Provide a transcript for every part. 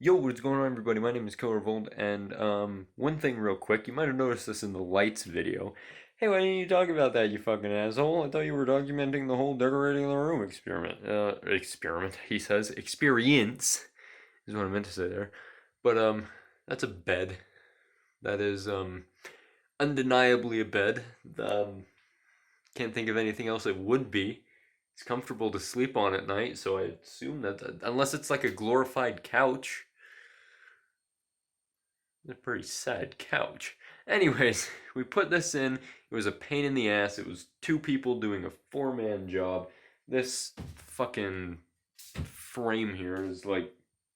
Yo, what's going on, everybody? My name is Revolt, and one thing real quick, you might have noticed this in the lights video. Hey, why didn't you talk about that, you fucking asshole? I thought you were documenting the whole decorating the room experiment. Experiment, he says. Experience is what I meant to say there. But, that's a bed. That is, undeniably a bed. Um, can't think of anything else it would be. It's comfortable to sleep on at night, so I assume that, unless it's like a glorified couch. A pretty sad couch. Anyways, we put this in. It was a pain in the ass. It was two people doing a four-man job. This fucking frame here is like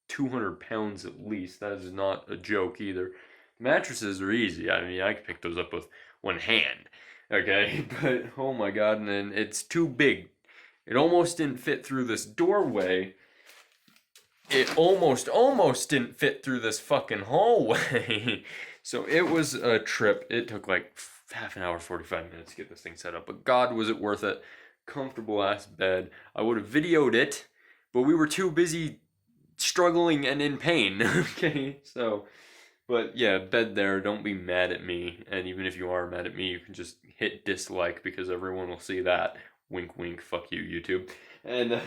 200 pounds at least. That is not a joke either. Mattresses are easy. I mean, I could pick those up with one hand. Okay, but oh my god, and then it's too big. It almost didn't fit through this doorway. It almost didn't fit through this fucking hallway. So it was a trip. It took like half an hour, 45 minutes to get this thing set up. But God, was it worth it. Comfortable ass bed. I would have videoed it, but we were too busy struggling and in pain. Okay, so, but yeah, bed there. Don't be mad at me. And even if you are mad at me, you can just hit dislike because everyone will see that. Wink, wink. Fuck you, YouTube. And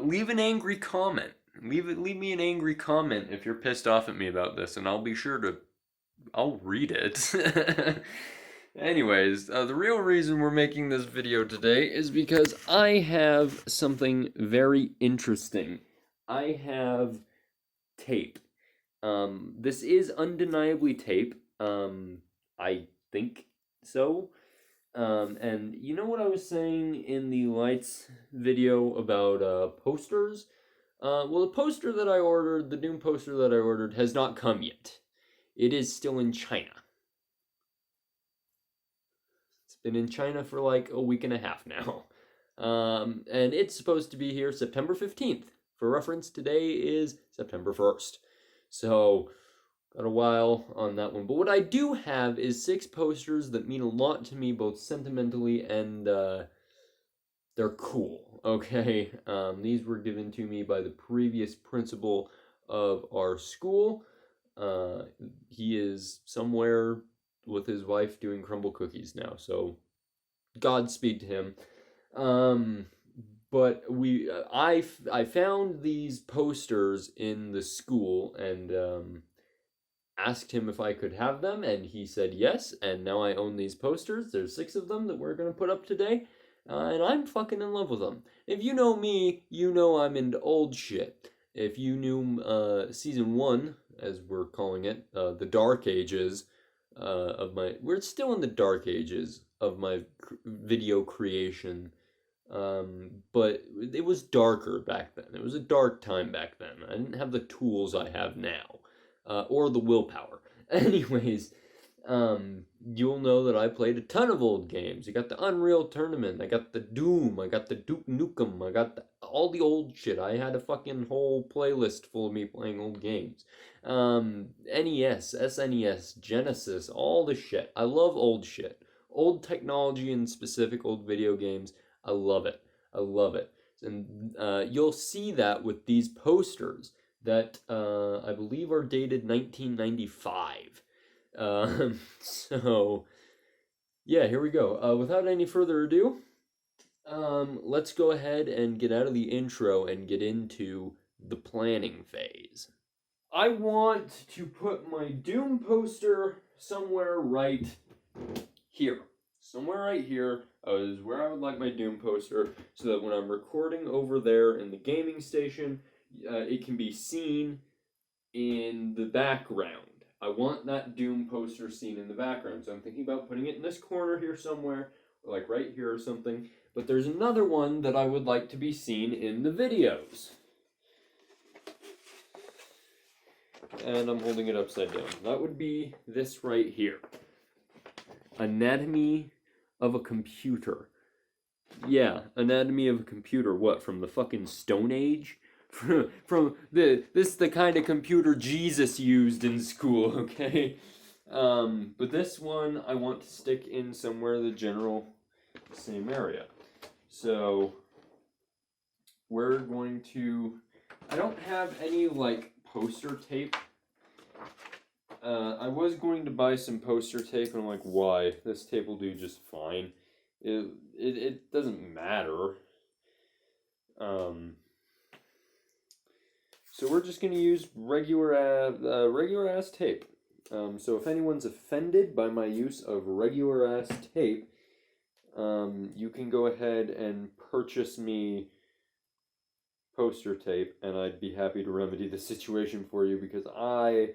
leave an angry comment. Leave me an angry comment if you're pissed off at me about this, and I'll be sure to. I'll read it. Anyways, the real reason we're making this video today is because I have something very interesting. I have tape. This is undeniably tape. I think so. And you know what I was saying in the lights video about posters? Well, the poster that I ordered, the Doom poster that I ordered, has not come yet. It is still in China. It's been in China for like a week and a half now. And it's supposed to be here September 15th. For reference, today is September 1st. So, got a while on that one. But what I do have is 6 posters that mean a lot to me, both sentimentally and they're cool. Okay, these were given to me by the previous principal of our school. He is somewhere with his wife doing crumble cookies now, so Godspeed to him. But I found these posters in the school and asked him if I could have them, and he said yes, and now I own these posters. There's 6 of them that we're going to put up today, and I'm fucking in love with them. If you know me, you know I'm into old shit. If you knew Season 1, as we're calling it, the Dark Ages of my... We're still in the Dark Ages of my video creation, but it was darker back then. It was a dark time back then. I didn't have the tools I have now. Or the willpower. Anyways, you'll know that I played a ton of old games. I got the Unreal Tournament, I got the Doom, I got the Duke Nukem, I got all the old shit. I had a fucking whole playlist full of me playing old games. NES, SNES, Genesis, all the shit. I love old shit. Old technology, in specific old video games. I love it. I love it. And you'll see that with these posters that I believe are dated 1995. So, yeah, here we go. Without any further ado, let's go ahead and get out of the intro and get into the planning phase. I want to put my Doom poster somewhere right here. Somewhere right here is where I would like my Doom poster, so that when I'm recording over there in the gaming station, it can be seen in the background. I want that Doom poster seen in the background, so I'm thinking about putting it in this corner here somewhere, or like right here or something. But there's another one that I would like to be seen in the videos. And I'm holding it upside down. That would be this right here. Anatomy of a computer. Yeah, anatomy of a computer. What, from the fucking Stone Age? From this the kind of computer Jesus used in school, okay? But this one I want to stick in somewhere the general same area. So we're going to I don't have any, like, poster tape. I was going to buy some poster tape, and I'm like, why? This tape will do just fine. It doesn't matter. So we're just gonna use regular ass tape. So if anyone's offended by my use of regular ass tape, you can go ahead and purchase me poster tape, and I'd be happy to remedy the situation for you because I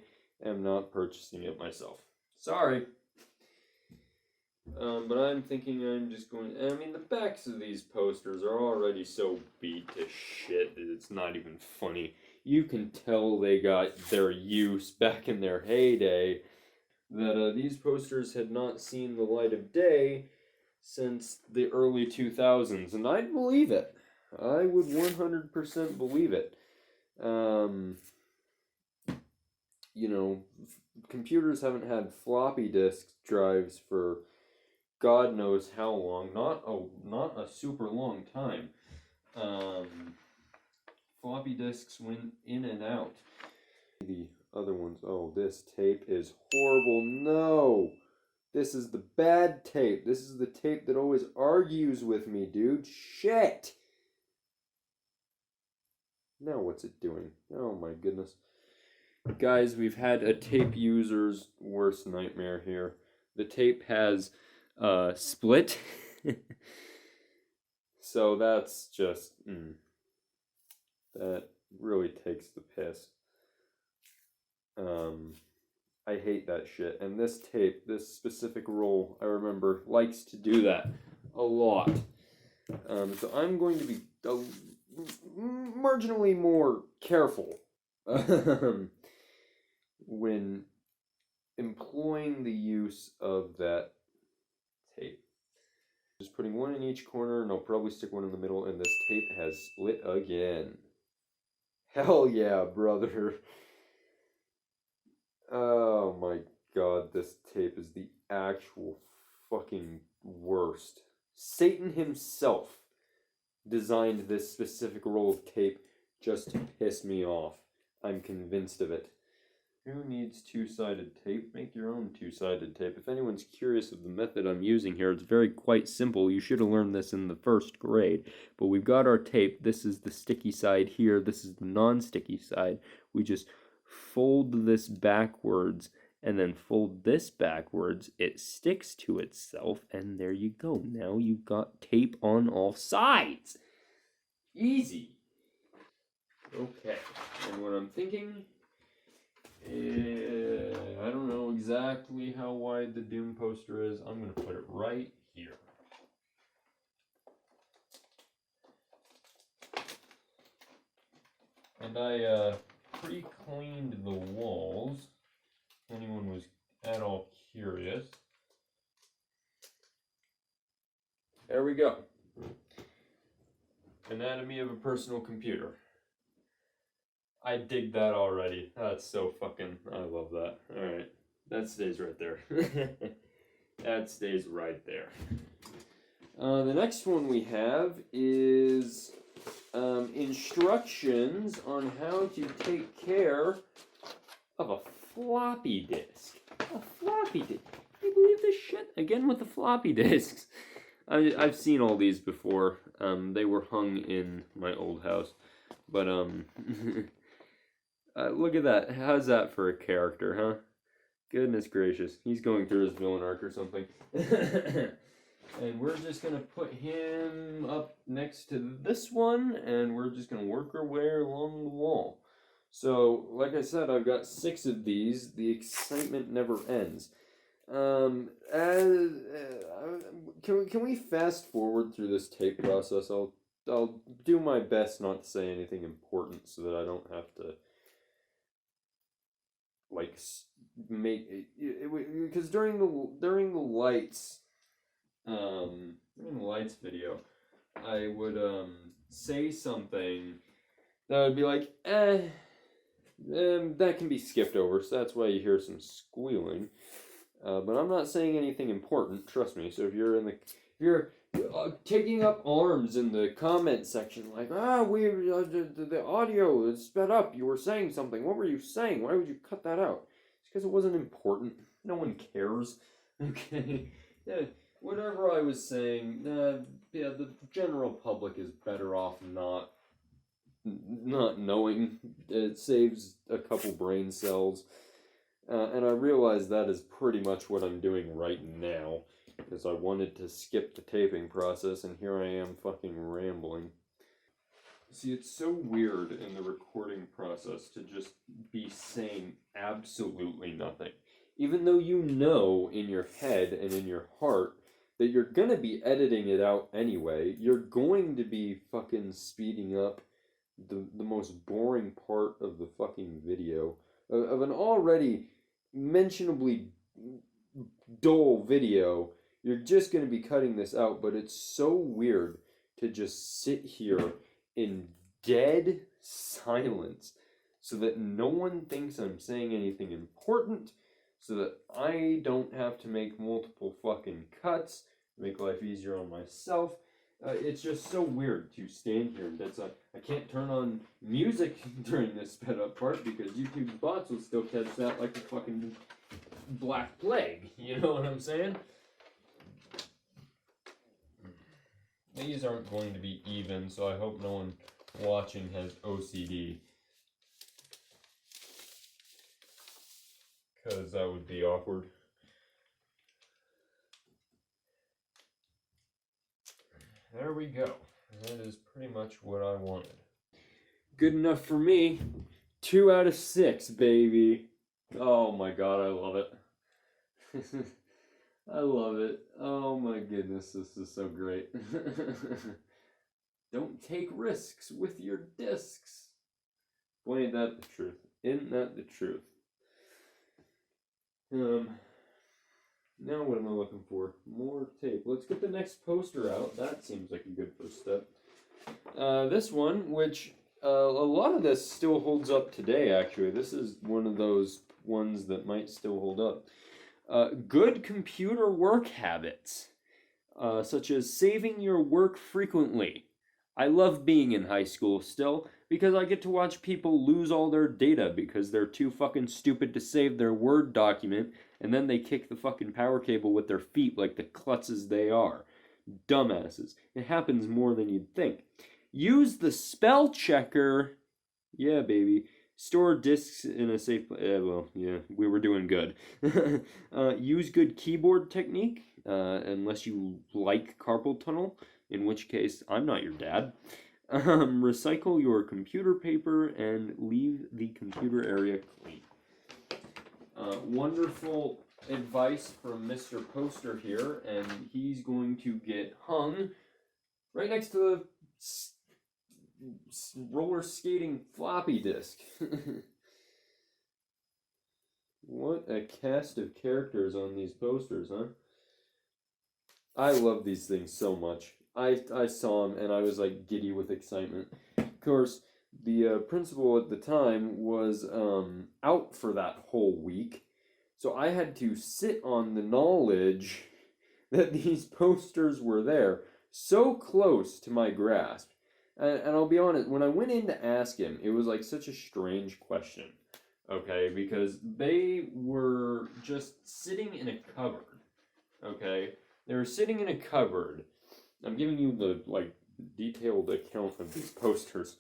am not purchasing it myself. Sorry. But I'm thinking I'm just going. I mean, the backs of these posters are already so beat to shit that it's not even funny. You can tell they got their use back in their heyday. That these posters had not seen the light of day since the early 2000s, and I'd believe it. I would 100% believe it. You know, computers haven't had floppy disk drives for God knows how long. Not a super long time. Floppy disks went in and out. The other ones. Oh, this tape is horrible. No! This is the bad tape. This is the tape that always argues with me, dude. Shit! Now what's it doing? Oh my goodness. Guys, we've had a tape user's worst nightmare here. The tape has split. So that's just that really takes the piss. I hate that shit. And this tape, this specific roll, I remember, likes to do that a lot. So I'm going to be marginally more careful when employing the use of that tape. Just putting one in each corner, and I'll probably stick one in the middle, and this tape has split again. Hell yeah, brother. Oh my god, this tape is the actual fucking worst. Satan himself designed this specific roll of tape just to piss me off. I'm convinced of it. Who needs two-sided tape? Make your own two-sided tape. If anyone's curious of the method I'm using here, it's quite simple. You should have learned this in the first grade. But we've got our tape. This is the sticky side here. This is the non-sticky side. We just fold this backwards and then fold this backwards. It sticks to itself, and there you go. Now you've got tape on all sides. Easy. Okay. And what I'm thinking... I don't know exactly how wide the Doom poster is. I'm going to put it right here. And I pre-cleaned the walls, if anyone was at all curious. There we go. Anatomy of a personal computer. I dig that already. That's so fucking... I love that. Alright. That stays right there. That stays right there. The next one we have is instructions on how to take care of a floppy disk. A floppy disk. Can you believe this shit? Again with the floppy disks. I've seen all these before. They were hung in my old house. But, look at that. How's that for a character, huh? Goodness gracious. He's going through his villain arc or something. And we're just going to put him up next to this one, and we're just going to work our way along the wall. So, like I said, I've got 6 of these. The excitement never ends. Can we fast forward through this tape process? I'll do my best not to say anything important so that I don't have to like make it, because during the lights video, I would say something that would be like that can be skipped over, so that's why you hear some squealing. But I'm not saying anything important, trust me. So if you're taking up arms in the comment section, like, the audio is sped up. You were saying something. What were you saying? Why would you cut that out? It's because it wasn't important. No one cares. Okay. Yeah, whatever I was saying, yeah, the general public is better off not knowing. It saves a couple brain cells. And I realize that is pretty much what I'm doing right now, because I wanted to skip the taping process, and here I am fucking rambling. See, it's so weird in the recording process to just be saying absolutely nothing. Even though you know in your head and in your heart that you're gonna be editing it out anyway, you're going to be fucking speeding up the most boring part of the fucking video of an already mentionably dull video. You're just going to be cutting this out, but it's so weird to just sit here in dead silence so that no one thinks I'm saying anything important, so that I don't have to make multiple fucking cuts, make life easier on myself. It's just so weird to stand here and that's I can't turn on music during this sped up part because YouTube bots will still catch that like a fucking Black Plague. You know what I'm saying? These aren't going to be even, so I hope no one watching has OCD. Because that would be awkward. There we go. That is pretty much what I wanted. Good enough for me. 2 out of 6, baby. Oh my god, I love it. I love it. Oh my goodness, this is so great. Don't take risks with your discs. Boy, ain't that the truth. Isn't that the truth? Now what am I looking for? More tape. Let's get the next poster out. That seems like a good first step. This one, which a lot of this still holds up today, actually. This is one of those ones that might still hold up. Good computer work habits, such as saving your work frequently. I love being in high school still because I get to watch people lose all their data because they're too fucking stupid to save their Word document and then they kick the fucking power cable with their feet like the klutzes they are. Dumbasses. It happens more than you'd think. Use the spell checker. Yeah, baby. Store discs in a safe place. Well, yeah, we were doing good. Use good keyboard technique, unless you like carpal tunnel, in which case I'm not your dad. Recycle your computer paper and leave the computer area clean. Wonderful advice from Mr. Poster here, and he's going to get hung right next to the roller skating floppy disk. What a cast of characters on these posters, huh? I love these things so much. I saw them and I was like giddy with excitement. Of course, the principal at the time was out for that whole week, so I had to sit on the knowledge that these posters were there, so close to my grasp. And I'll be honest, when I went in to ask him, it was like such a strange question, okay? Because they were just sitting in a cupboard, okay? They were sitting in a cupboard. I'm giving you the, like, detailed account of these posters.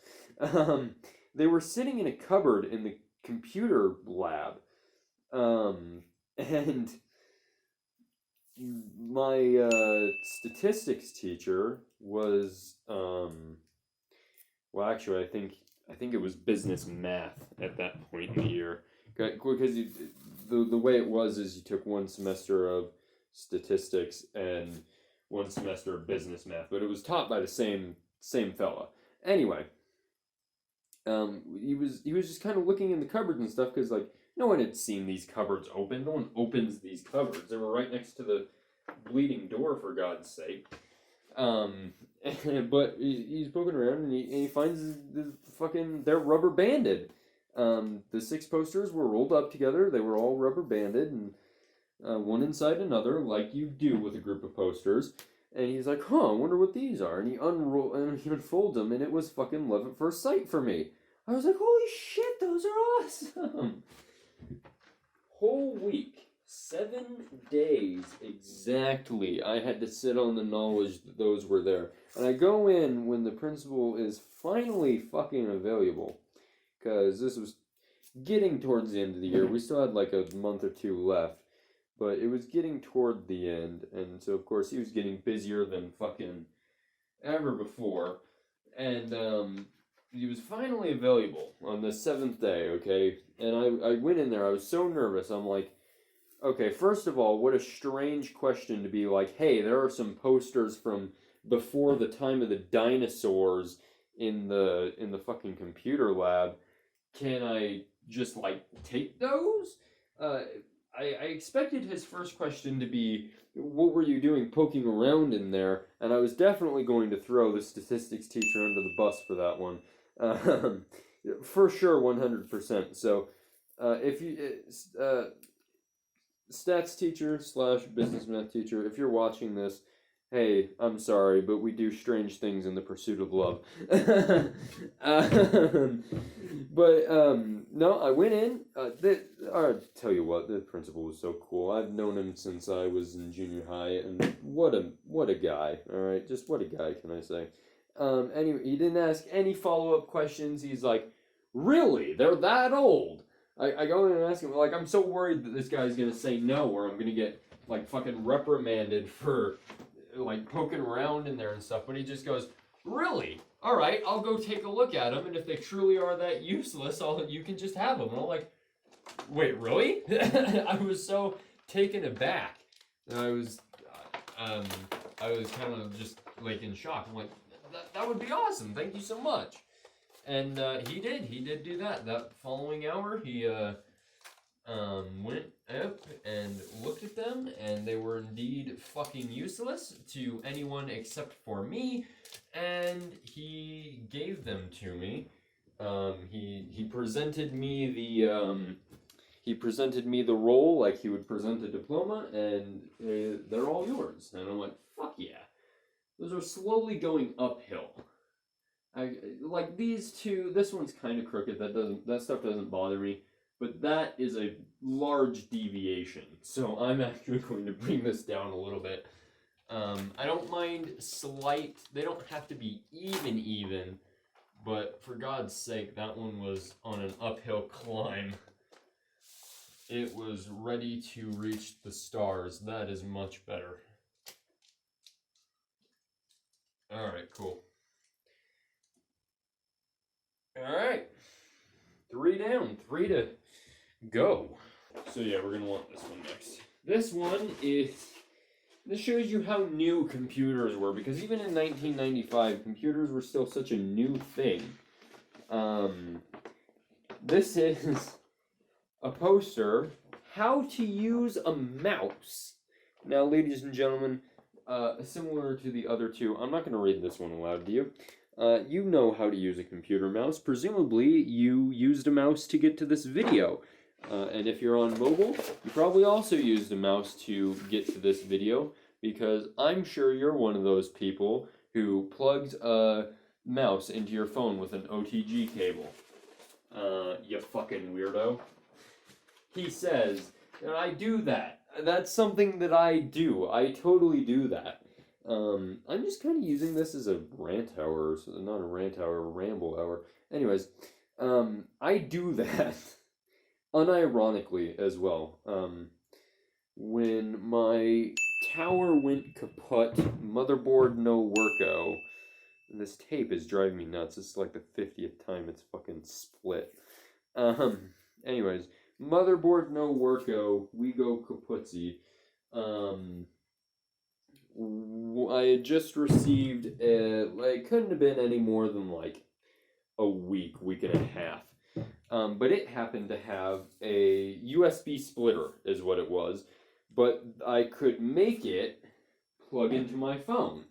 They were sitting in a cupboard in the computer lab. And my statistics teacher was, well, actually, I think it was business math at that point in the year. Because the way it was is you took one semester of statistics and one semester of business math, but it was taught by the same fella. Anyway, he was just kind of looking in the cupboards and stuff because like no one had seen these cupboards open. No one opens these cupboards. They were right next to the bleeding door, for God's sake. But he's poking around and he finds they're rubber banded. The 6 posters were rolled up together. They were all rubber banded and one inside another, like you do with a group of posters. And he's like, huh, I wonder what these are. And he unfolds them, and it was fucking Love at First Sight for me. I was like, holy shit, those are awesome. Whole week, 7 days exactly, I had to sit on the knowledge that those were there. And I go in when the principal is finally fucking available. Because this was getting towards the end of the year. We still had like a month or two left. But it was getting toward the end, and so of course he was getting busier than fucking ever before. And he was finally available on the 7th day, okay? And I went in there, I was so nervous. I'm like, okay, first of all, what a strange question to be like, hey, there are some posters from before the time of the dinosaurs in the fucking computer lab. Can I just like take those? I expected his first question to be, what were you doing poking around in there? And I was definitely going to throw the statistics teacher under the bus for that one. For sure, 100%. So, if you, stats teacher / business math teacher, if you're watching this, hey, I'm sorry, but we do strange things in the pursuit of love. No, I went in. I'll tell you what, the principal was so cool. I've known him since I was in junior high, and what a guy. All right, just what a guy, can I say? Anyway, he didn't ask any follow-up questions. He's like, really? They're that old? I go in and ask him, like, I'm so worried that this guy's gonna say no, or I'm gonna get like fucking reprimanded for like poking around in there and stuff, but he just goes, really? All right, I'll go take a look at them, and if they truly are that useless, you can just have them. And I'm like, wait, really? I was so taken aback. I was kind of just like in shock. I'm like, that would be awesome. Thank you so much. And he did do that. That following hour, he went up and looked at them, and they were indeed fucking useless to anyone except for me, and he gave them to me. He presented me the role like he would present a diploma, and they're all yours. And I'm like, fuck yeah. Those are slowly going uphill. I like these two. This one's kind of crooked. That stuff doesn't bother me. But that is a large deviation, so I'm actually going to bring this down a little bit. I don't mind slight, they don't have to be even, but for God's sake, that one was on an uphill climb. It was ready to reach the stars. That is much better. Alright, cool. Alright. 3 down, 3 to go. So yeah, we're gonna want this one next. This shows you how new computers were, because even in 1995, computers were still such a new thing. This is a poster, how to use a mouse. Now, ladies and gentlemen, similar to the other two, I'm not gonna read this one aloud to you. You know how to use a computer mouse. Presumably, you used a mouse to get to this video. And if you're on mobile, you probably also used a mouse to get to this video, because I'm sure you're one of those people who plugged a mouse into your phone with an OTG cable. You fucking weirdo. He says that I do that. That's something that I do. I totally do that. I'm just kind of using this as a rant hour, not a rant hour, a ramble hour. Anyways, I do that unironically as well. When my tower went kaput, motherboard no worko. This tape is driving me nuts. This is like the 50th time it's fucking split. Anyways, motherboard no worko, we go kaputzy. I had just received, it couldn't have been any more than like a week and a half. But it happened to have a USB splitter, is what it was. But I could make it plug into my phone.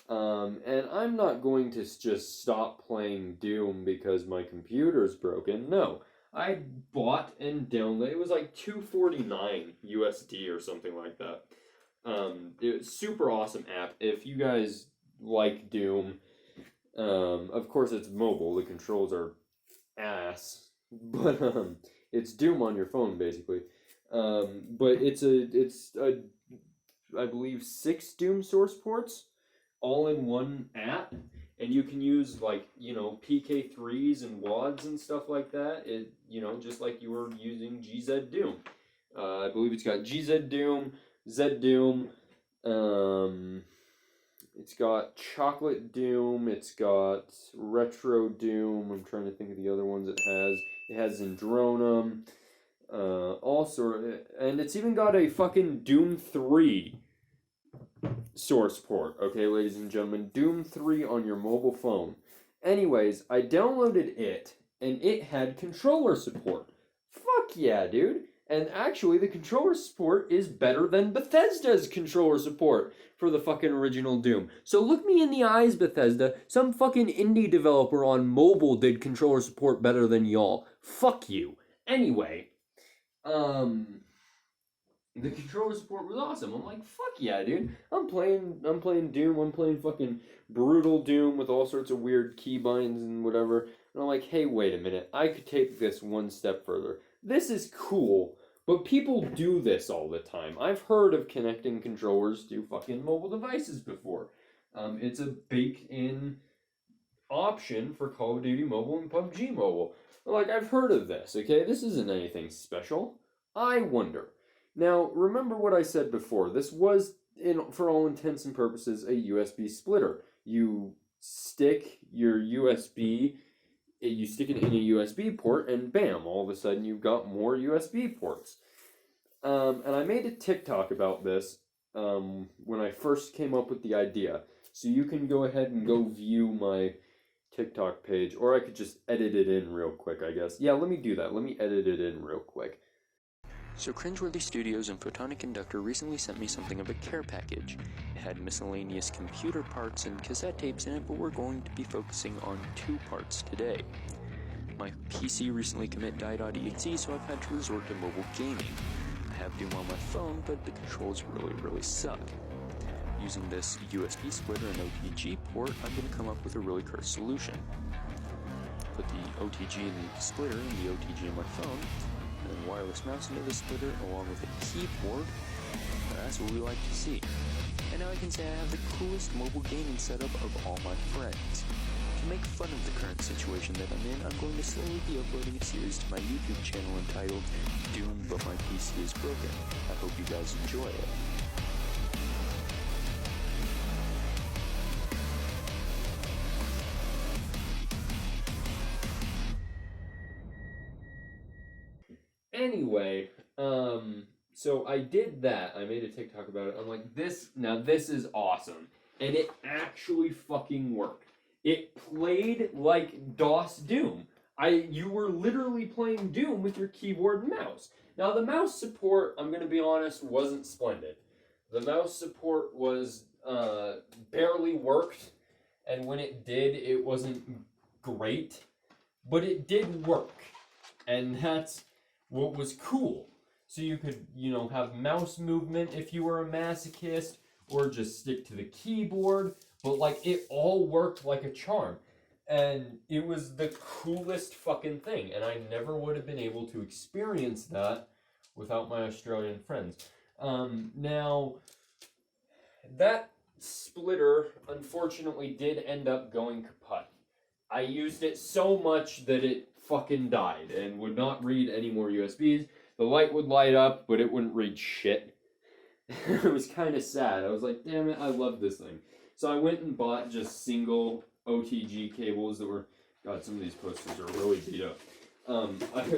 And I'm not going to just stop playing Doom because my computer's broken. No. I bought and downloaded, it was like $249 USD or something like that. It's a super awesome app. If you guys like Doom, of course it's mobile. The controls are ass, but it's Doom on your phone basically. But it's I believe 6 Doom source ports all in one app, and you can use like PK3s and WADs and stuff like that. It just like you were using GZ Doom. I believe it's got GZ Doom, Z Doom. It's got Chocolate Doom. It's got Retro Doom. I'm trying to think of the other ones it has. It has Zendronum. All sort, and it's even got a fucking Doom 3 source port. Okay, ladies and gentlemen, Doom 3 on your mobile phone. Anyways, I downloaded it, and it had controller support. Fuck yeah, dude. And actually, the controller support is better than Bethesda's controller support for the fucking original Doom. So look me in the eyes, Bethesda. Some fucking indie developer on mobile did controller support better than y'all. Fuck you. Anyway, the controller support was awesome. I'm like, fuck yeah, dude. I'm playing Doom. I'm playing fucking brutal Doom with all sorts of weird keybinds and whatever. And I'm like, hey, wait a minute. I could take this one step further. This is cool, but people do this all the time. I've heard of connecting controllers to fucking mobile devices before. It's a baked-in option for Call of Duty Mobile and PUBG Mobile. Like, I've heard of this, okay? This isn't anything special. I wonder. Now, remember what I said before. This was, for all intents and purposes, a USB splitter. You stick your USB, you stick it in a USB port, and bam, all of a sudden you've got more USB ports. And I made a TikTok about this when I first came up with the idea. So you can go ahead and go view my TikTok page, or I could just edit it in real quick, I guess. Yeah, let me do that. Let me edit it in real quick. So Cringeworthy Studios and Photonic Inductor recently sent me something of a care package. It had miscellaneous computer parts and cassette tapes in it, but we're going to be focusing on 2 parts today. My PC recently commit.die.exe, so I've had to resort to mobile gaming. I have Doom on my phone, but the controls really suck. Using this USB splitter and OTG port, I'm going to come up with a really cursed solution. Put the OTG in the splitter and the OTG in my phone, and then wireless mouse into the splitter along with a keyboard. That's what we like to see. And now I can say I have the coolest mobile gaming setup of all my friends. To make fun of the current situation that I'm in, I'm going to slowly be uploading a series to my YouTube channel entitled Doom But My PC Is Broken. I hope you guys enjoy it. Anyway, so I did that. I made a TikTok about it. I'm like, this is awesome. And it actually fucking worked. It played like DOS Doom. You were literally playing Doom with your keyboard and mouse. Now the mouse support, I'm gonna be honest, wasn't splendid. The mouse support was barely worked, and when it did, it wasn't great, but it did work. And that's what was cool. So you could, have mouse movement if you were a masochist, or just stick to the keyboard, but like it all worked like a charm. And it was the coolest fucking thing, and I never would have been able to experience that without my Australian friends. Now, that splitter unfortunately did end up going kaput. I used it so much that it fucking died and would not read any more USBs. The light would light up, but it wouldn't read shit. It was kind of sad. I was like, damn it, I love this thing. So I went and bought just single OTG cables that were... God, some of these posters are really beat up.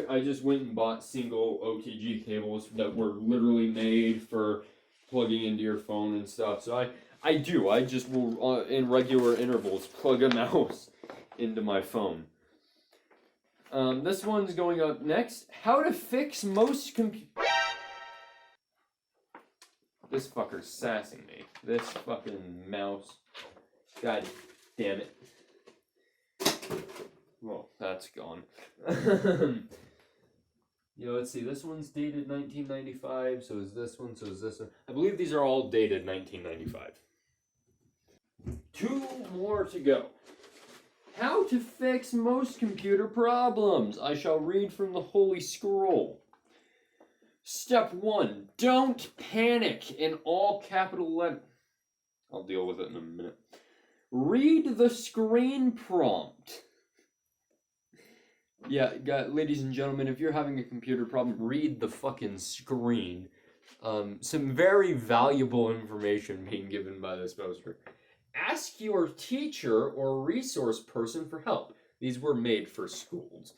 I just went and bought single OTG cables that were literally made for plugging into your phone and stuff. So I just will, in regular intervals, plug a mouse into my phone. This one's going up next. How to fix most This fucker's sassing me. This fucking mouse. God damn it. Well, that's gone. let's see. This one's dated 1995. So is this one. So is this one. I believe these are all dated 1995. 2 more to go. How to fix most computer problems. I shall read from the Holy Scroll. Step 1. Don't panic in all capital letters. I'll deal with it in a minute. Read the screen prompt. Yeah, ladies and gentlemen, if you're having a computer problem, read the fucking screen. Some very valuable information being given by this poster. Ask your teacher or resource person for help. These were made for schools.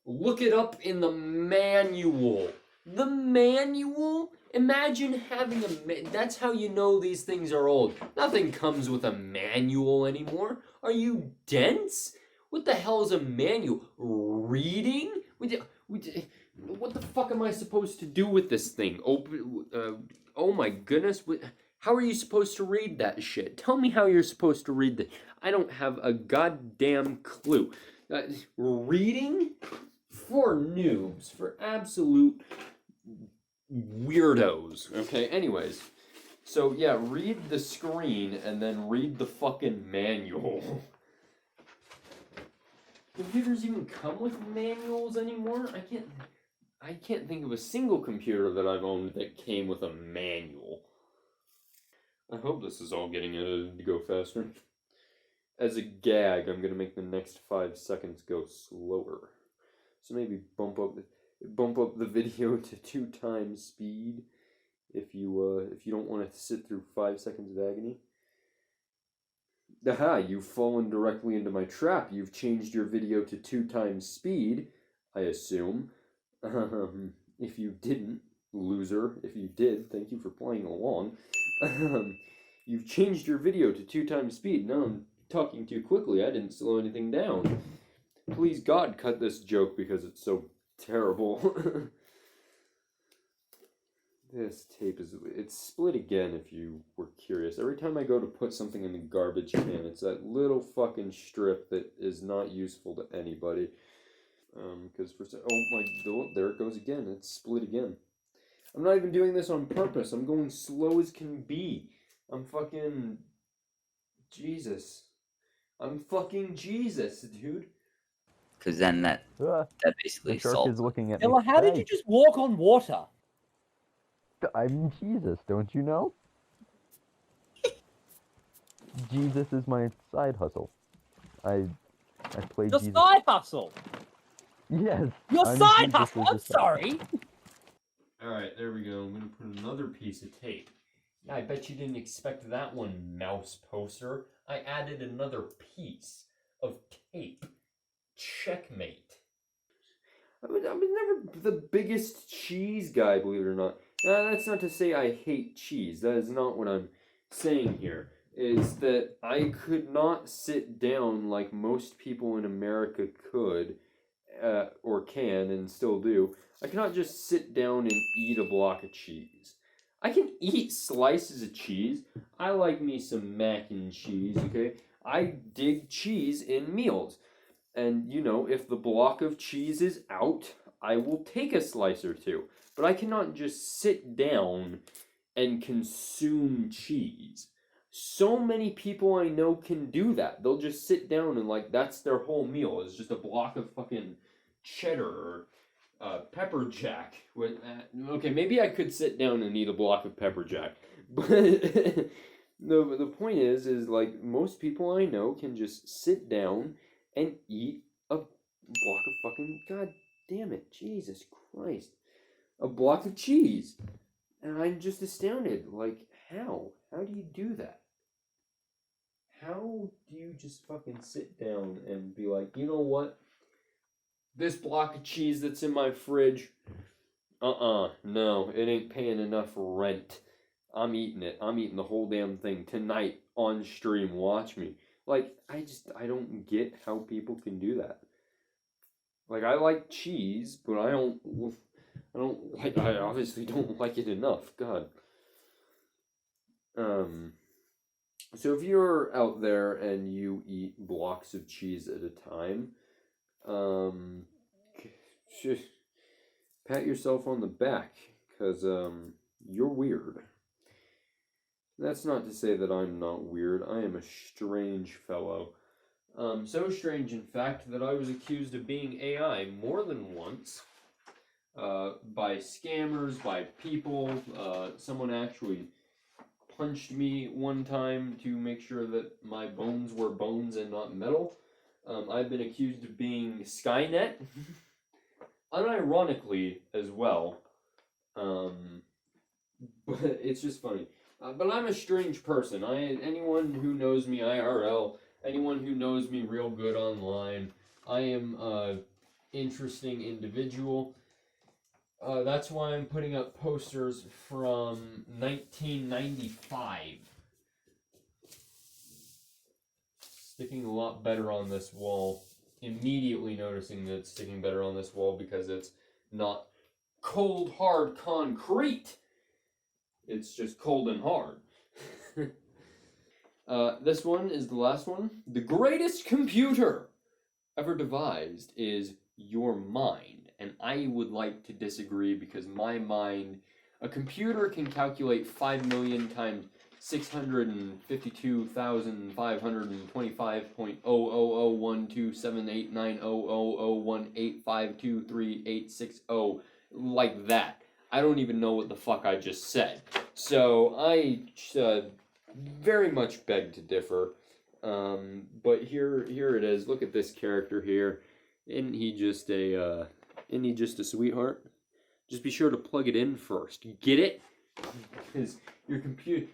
Look it up in the manual. The manual? Imagine having that's how you know these things are old. Nothing comes with a manual anymore. Are you dense? What the hell is a manual? Reading? What the fuck am I supposed to do with this thing? Oh my goodness. How are you supposed to read that shit? Tell me how you're supposed to read that. I don't have a goddamn clue. Reading? For noobs. For absolute weirdos. Okay, anyways. So yeah, read the screen and then read the fucking manual. Computers even come with manuals anymore? I can't think of a single computer that I've owned that came with a manual. I hope this is all getting edited to go faster. As a gag, I'm gonna make the next 5 seconds go slower. So maybe bump up the video to 2 times speed if you don't want to sit through 5 seconds of agony. Aha, you've fallen directly into my trap. You've changed your video to 2 times speed, I assume. If you didn't, loser. If you did, thank you for playing along. You've changed your video to 2 times speed. No, I'm talking too quickly. I didn't slow anything down. Please, God, cut this joke because it's so terrible. This tape it's split again if you were curious. Every time I go to put something in the garbage can, it's that little fucking strip that is not useful to anybody. Because there it goes again. It's split again. I'm not even doing this on purpose. I'm going slow as can be. I'm fucking Jesus. I'm fucking Jesus, dude. Because then that basically The shark solves is looking at Ella, me. how did you just walk on water? I'm Jesus, don't you know? Jesus is my side hustle. I play Your Jesus. side hustle. Yes. Your I'm side Jesus hustle. as a I'm side- sorry. Alright, there we go. I'm gonna put another piece of tape. Yeah, I bet you didn't expect that one, mouse poster. I added another piece of tape. Checkmate. I was never the biggest cheese guy, believe it or not. That's not to say I hate cheese. That is not what I'm saying here. Is that I could not sit down like most people in America could, or can, and still do. I cannot just sit down and eat a block of cheese. I can eat slices of cheese. I like me some mac and cheese, okay? I dig cheese in meals. And, you know, if the block of cheese is out, I will take a slice or 2. But I cannot just sit down and consume cheese. So many people I know can do that. They'll just sit down and, like, that's their whole meal. It's just a block of fucking cheddar or pepper jack. Okay, maybe I could sit down and eat a block of pepper jack. But the point is, like, most people I know can just sit down and eat a block of fucking, god damn it, Jesus Christ, a block of cheese. And I'm just astounded, like, how do you do that? How do you just fucking sit down and be like, you know what, this block of cheese that's in my fridge, no, it ain't paying enough rent. I'm eating it. I'm eating the whole damn thing tonight on stream. Watch me. Like, I don't get how people can do that. Like, I like cheese, but I obviously don't like it enough. God. So if you're out there and you eat blocks of cheese at a time, pat yourself on the back, because you're weird. That's not to say that I'm not weird. I am a strange fellow. So strange, in fact, that I was accused of being AI more than once. By scammers, by people. Someone actually punched me one time to make sure that my bones were bones and not metal. I've been accused of being Skynet, unironically as well. But it's just funny. But I'm a strange person. Anyone who knows me IRL, anyone who knows me real good online, I am a interesting individual. That's why I'm putting up posters from 1995. Sticking a lot better on this wall. Immediately noticing that it's sticking better on this wall because it's not cold, hard concrete. It's just cold and hard. This one is the last one. The greatest computer ever devised is your mind. And I would like to disagree because my mind, a computer can calculate 5 million times 652,525.0001278900018523860 like that. I don't even know what the fuck I just said. So I very much beg to differ. But here it is. Look at this character here. Isn't he just a sweetheart? Just be sure to plug it in first. Get it? Because your computer,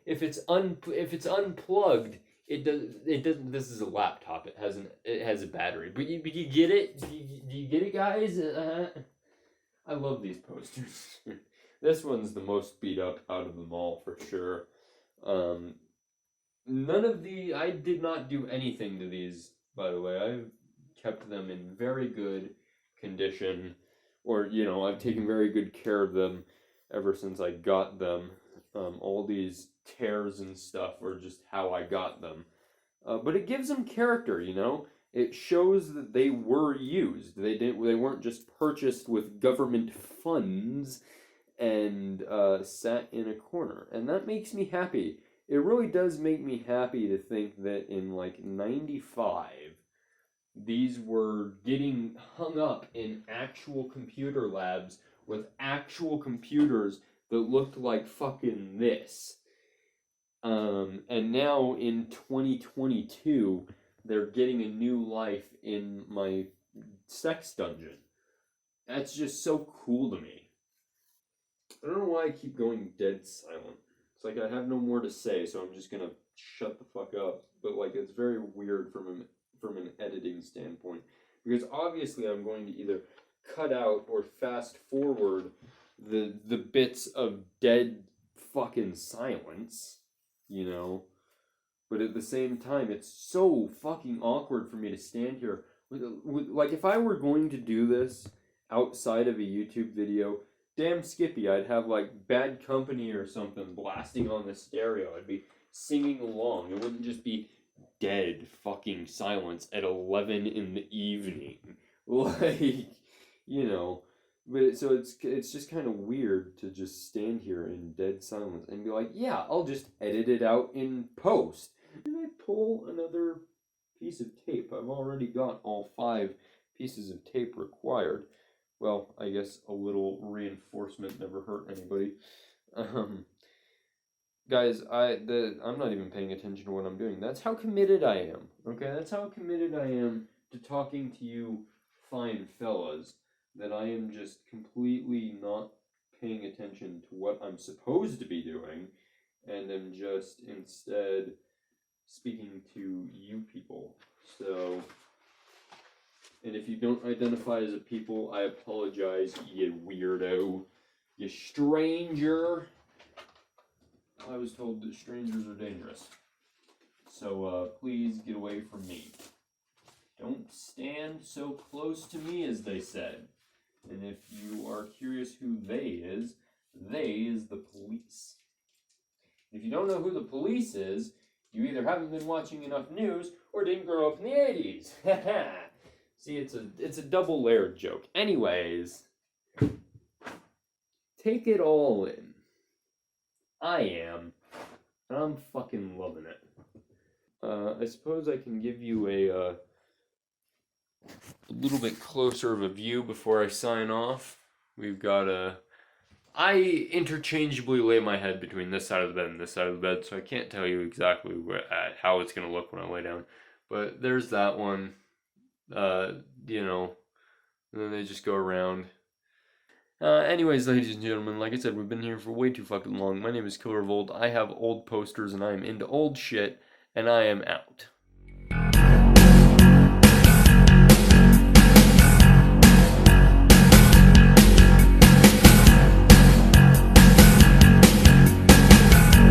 if it's unplugged, it doesn't. This is a laptop. It has a battery. But you get it? Do you get it, guys? I love these posters. This one's the most beat up out of them all for sure. I did not do anything to these, by the way. I've kept them in very good condition, or I've taken very good care of them ever since I got them. All these tears and stuff are just how I got them. But it gives them character, It shows that they were used. They weren't just purchased with government funds and sat in a corner. And that makes me happy. It really does make me happy to think that in like 95, these were getting hung up in actual computer labs with actual computers that looked like fucking this. And now in 2022, they're getting a new life in my sex dungeon. That's just so cool to me. I don't know why I keep going dead silent. It's like I have no more to say, so I'm just gonna shut the fuck up. But like, it's very weird from an editing standpoint, because obviously I'm going to either cut out or fast forward the bits of dead fucking silence, But at the same time, it's so fucking awkward for me to stand here with like, if I were going to do this outside of a YouTube video, damn Skippy, I'd have like Bad Company or something blasting on the stereo. I'd be singing along. It wouldn't just be dead fucking silence at 11 in the evening. Like, But so it's just kind of weird to just stand here in dead silence and be like, yeah, I'll just edit it out in post. And I pull another piece of tape. I've already got all 5 pieces of tape required. Well, I guess a little reinforcement never hurt anybody. Guys, I'm not even paying attention to what I'm doing. That's how committed I am. Okay, that's how committed I am to talking to you fine fellas, that I am just completely not paying attention to what I'm supposed to be doing, and am just instead speaking to you people. So, and if you don't identify as a people, I apologize, you weirdo. You stranger. I was told that strangers are dangerous. So, please get away from me. Don't stand so close to me, as they said. And if you are curious who they is the police. If you don't know who the police is, you either haven't been watching enough news or didn't grow up in the 80s. See, it's a double-layered joke. Anyways, Take it all in. I am. And I'm fucking loving it. I suppose I can give you a little bit closer of a view before I sign off. We've got I interchangeably lay my head between this side of the bed and this side of the bed, so I can't tell you exactly how it's going to look when I lay down. But there's that one, you know, and then they just go around. Anyways, ladies and gentlemen, like I said, we've been here for way too fucking long. My name is Killer Revolt. I have old posters and I am into old shit, and I am out.